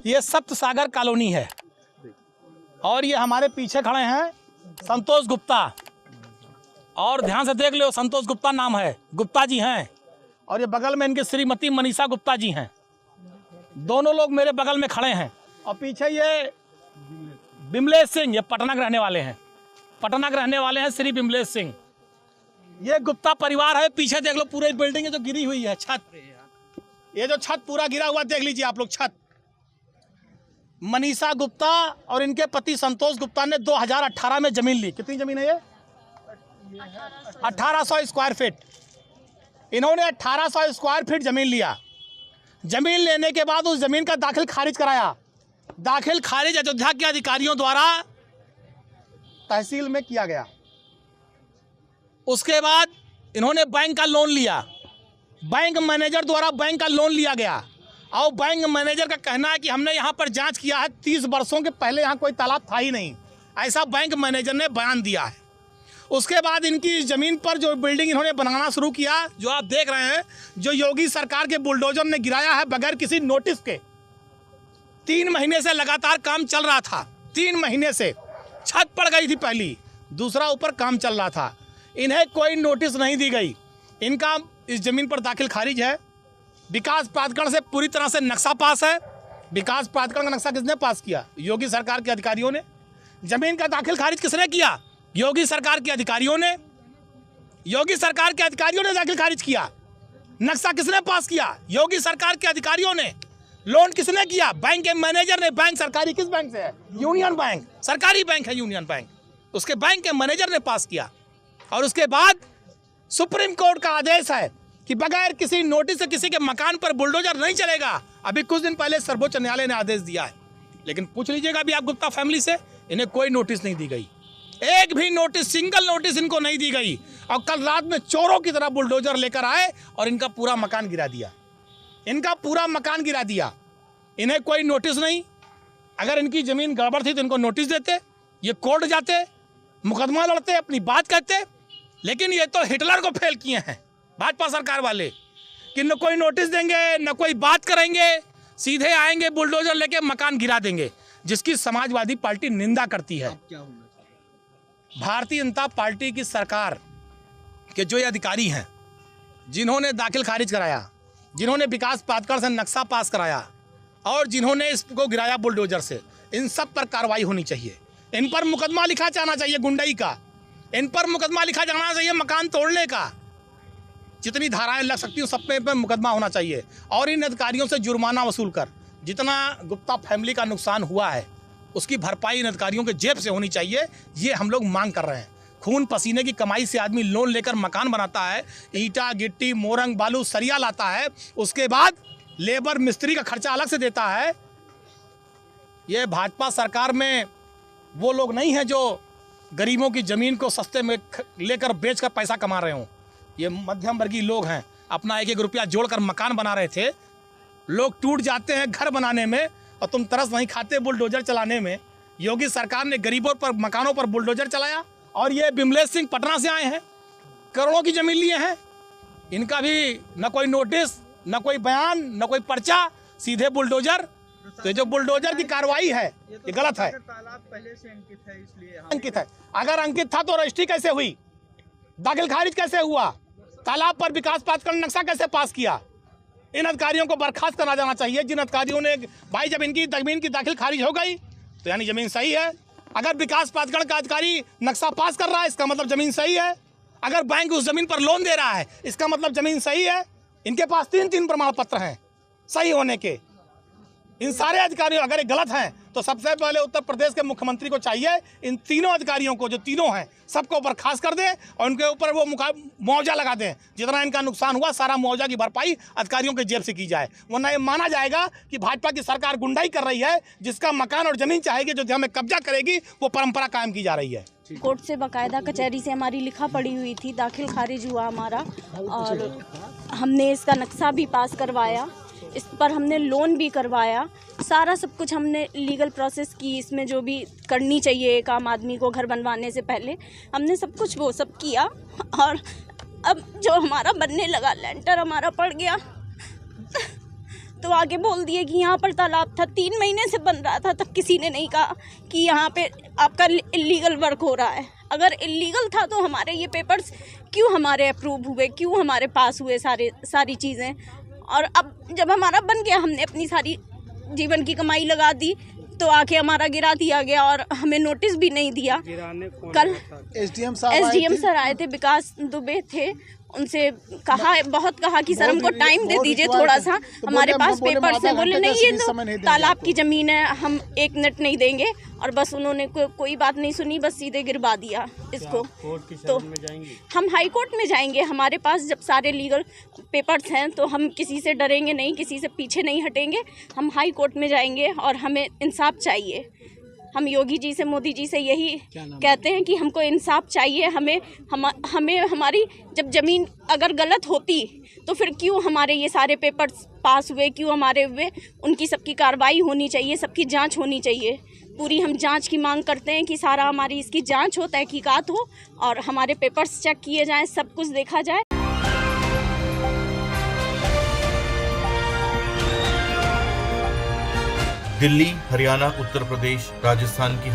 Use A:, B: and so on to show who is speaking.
A: ये सप्त सागर कॉलोनी है और ये हमारे पीछे खड़े हैं संतोष गुप्ता। और ध्यान से देख लो, संतोष गुप्ता नाम है, गुप्ता जी हैं। और ये बगल में इनके श्रीमती मनीषा गुप्ता जी हैं। दोनों लोग मेरे बगल में खड़े हैं। और पीछे ये बिमलेश सिंह, ये पटना के रहने वाले हैं, पटना के रहने वाले हैं श्री बिमलेश सिंह। ये गुप्ता परिवार है। पीछे देख लो, पूरी बिल्डिंग जो गिरी हुई है, छत, ये जो छत पूरा गिरा हुआ देख लीजिए आप लोग, छत। मनीषा गुप्ता और इनके पति संतोष गुप्ता ने 2018 में जमीन ली। कितनी जमीन है ये? 1800 स्क्वायर फीट। इन्होंने 1800 स्क्वायर फीट जमीन लिया। जमीन लेने के बाद उस जमीन का दाखिल खारिज कराया। दाखिल खारिज अयोध्या के अधिकारियों द्वारा तहसील में किया गया। उसके बाद इन्होंने बैंक का लोन लिया। बैंक मैनेजर द्वारा बैंक का लोन लिया गया और बैंक मैनेजर का कहना है कि हमने यहाँ पर जांच किया है, 30 वर्षों के पहले यहाँ कोई तालाब था ही नहीं, ऐसा बैंक मैनेजर ने बयान दिया है। उसके बाद इनकी ज़मीन पर जो बिल्डिंग इन्होंने बनाना शुरू किया, जो आप देख रहे हैं, जो योगी सरकार के बुलडोजर ने गिराया है बगैर किसी नोटिस के। 3 महीने से लगातार काम चल रहा था। 3 महीने से छत पड़ गई थी पहली, दूसरा ऊपर काम चल रहा था। इन्हें कोई नोटिस नहीं दी गई। इनका इस ज़मीन पर दाखिल खारिज है। विकास प्राधिकरण से पूरी तरह से नक्शा पास है। विकास प्राधिकरण का नक्शा किसने पास किया? योगी सरकार के अधिकारियों ने। जमीन का दाखिल खारिज किसने किया? योगी सरकार के अधिकारियों ने। योगी सरकार के अधिकारियों ने दाखिल खारिज किया। नक्शा किसने पास किया? योगी सरकार के अधिकारियों ने। लोन किसने किया? बैंक के मैनेजर ने। बैंक सरकारी किस बैंक से है? यूनियन बैंक, सरकारी बैंक है यूनियन बैंक। उसके बैंक के मैनेजर ने पास किया। और उसके बाद सुप्रीम कोर्ट का आदेश है कि बगैर किसी नोटिस से किसी के मकान पर बुलडोजर नहीं चलेगा। अभी कुछ दिन पहले सर्वोच्च न्यायालय ने आदेश दिया है। लेकिन पूछ लीजिएगा अभी आप गुप्ता फैमिली से, इन्हें कोई नोटिस नहीं दी गई। एक भी नोटिस, सिंगल नोटिस इनको नहीं दी गई। और कल रात में चोरों की तरह बुलडोजर लेकर आए और इनका पूरा मकान गिरा दिया। इनका पूरा मकान गिरा दिया। इन्हें कोई नोटिस नहीं। अगर इनकी ज़मीन गड़बड़ थी तो इनको नोटिस देते, ये कोर्ट जाते, मुकदमा लड़ते, अपनी बात कहते। लेकिन ये तो हिटलर को फेल किए हैं भाजपा सरकार वाले कि न कोई नोटिस देंगे, न कोई बात करेंगे, सीधे आएंगे बुलडोजर लेके मकान गिरा देंगे, जिसकी समाजवादी पार्टी निंदा करती है। भारतीय जनता पार्टी की सरकार के जो ये अधिकारी हैं, जिन्होंने दाखिल खारिज कराया, जिन्होंने विकास प्राधिकरण से नक्शा पास कराया और जिन्होंने इसको गिराया बुलडोजर से, इन सब पर कार्रवाई होनी चाहिए। इन पर मुकदमा लिखा जाना चाहिए गुंडई का। इन पर मुकदमा लिखा जाना चाहिए मकान तोड़ने का। जितनी धाराएं लग सकती हैं सब पे मुकदमा होना चाहिए। और इन अधिकारियों से जुर्माना वसूल कर जितना गुप्ता फैमिली का नुकसान हुआ है उसकी भरपाई इन अधिकारियों के जेब से होनी चाहिए। ये हम लोग मांग कर रहे हैं। खून पसीने की कमाई से आदमी लोन लेकर मकान बनाता है, ईंटा गिट्टी मोरंग बालू सरिया लाता है, उसके बाद लेबर मिस्त्री का खर्चा अलग से देता है। ये भाजपा सरकार में वो लोग नहीं हैं जो गरीबों की ज़मीन को सस्ते में लेकर बेचकर पैसा कमा रहे हों। ये मध्यम वर्गीय लोग हैं, अपना 1-1 रुपया जोड़कर मकान बना रहे थे। लोग टूट जाते हैं घर बनाने में और तुम तरस नहीं खाते बुलडोजर चलाने में। योगी सरकार ने गरीबों पर, मकानों पर बुलडोजर चलाया। और ये बिमलेश सिंह पटना से आए हैं, करोड़ों की ज़मीन लिए हैं। इनका भी न कोई नोटिस, न कोई बयान, न कोई पर्चा, सीधे बुलडोजर। तो जो बुलडोजर की कार्रवाई है ये गलत है।
B: तालाब पहले से अंकित है, इसलिए
A: अंकित है। अगर अंकित था तो रजिस्ट्री कैसे हुई? दाखिल खारिज कैसे हुआ? तालाब पर विकास प्राधिकरण नक्शा कैसे पास किया? इन अधिकारियों को बर्खास्त करा जाना चाहिए। जिन अधिकारियों ने, भाई जब इनकी जमीन की दाखिल खारिज हो गई तो यानी ज़मीन सही है। अगर विकास प्राधिकरण का अधिकारी नक्शा पास कर रहा है इसका मतलब ज़मीन सही है। अगर बैंक उस ज़मीन पर लोन दे रहा है इसका मतलब ज़मीन सही है। इनके पास 3 प्रमाण पत्र हैं सही होने के। इन सारे अधिकारियों अगर ये गलत हैं तो सबसे पहले उत्तर प्रदेश के मुख्यमंत्री को चाहिए इन तीनों अधिकारियों को, जो तीनों हैं, सबको बर्खास्त कर दें और उनके ऊपर वो मुआवजा लगा दें। जितना इनका नुकसान हुआ सारा मुआवजा की भरपाई अधिकारियों के जेब से की जाए। वरना ये माना जाएगा कि भाजपा की सरकार गुंडाई कर रही है। जिसका मकान और ज़मीन चाहेगी, जो हमें कब्जा करेगी, वो परंपरा कायम की जा रही है।
C: कोर्ट से बाकायदा कचहरी से हमारी लिखा पड़ी हुई थी, दाखिल खारिज हुआ हमारा और हमने इसका नक्शा भी पास करवाया। इस पर हमने लोन भी करवाया। सारा सब कुछ हमने लीगल प्रोसेस की। इसमें जो भी करनी चाहिए एक आम आदमी को घर बनवाने से पहले, हमने सब कुछ वो सब किया। और अब जो हमारा बनने लगा, लेंटर हमारा पड़ गया तो आगे बोल दिए कि यहाँ पर तालाब था, 3 महीने से बन रहा था, तब किसी ने नहीं कहा कि यहाँ पे आपका इलीगल वर्क हो रहा है। अगर इलीगल था तो हमारे ये पेपर्स क्यों हमारे अप्रूव हुए, क्यों हमारे पास हुए सारी चीज़ें। और अब जब हमारा बन गया, हमने अपनी सारी जीवन की कमाई लगा दी, तो आके हमारा गिरा दिया गया और हमें नोटिस भी नहीं दिया। कल
D: एसडीएम
C: सर आए थे, विकास दुबे थे, उनसे कहा, बहुत कहा कि सर हमको टाइम दे दीजिए थोड़ा सा, हमारे पास पेपर्स हैं। बोले नहीं, ये तो तालाब की ज़मीन है, हम 1 मिनट नहीं देंगे। और बस उन्होंने कोई बात नहीं सुनी, बस सीधे गिरवा दिया इसको। तो हम हाई कोर्ट में जाएंगे, हमारे पास जब सारे लीगल पेपर्स हैं तो हम किसी से डरेंगे नहीं, किसी से पीछे नहीं हटेंगे। हम हाई कोर्ट में जाएंगे और हमें इंसाफ चाहिए। हम योगी जी से, मोदी जी से यही कहते हैं कि हमको इंसाफ चाहिए। हमें हमारी जब ज़मीन अगर गलत होती तो फिर क्यों हमारे ये सारे पेपर्स पास हुए, क्यों हमारे हुए, उनकी सबकी कार्रवाई होनी चाहिए, सबकी जांच होनी चाहिए। पूरी हम जांच की मांग करते हैं कि सारा हमारी इसकी जांच हो, तहकीकात हो और हमारे पेपर्स चेक किए जाएं, सब कुछ देखा जाए।
E: दिल्ली, हरियाणा, उत्तर प्रदेश, राजस्थान की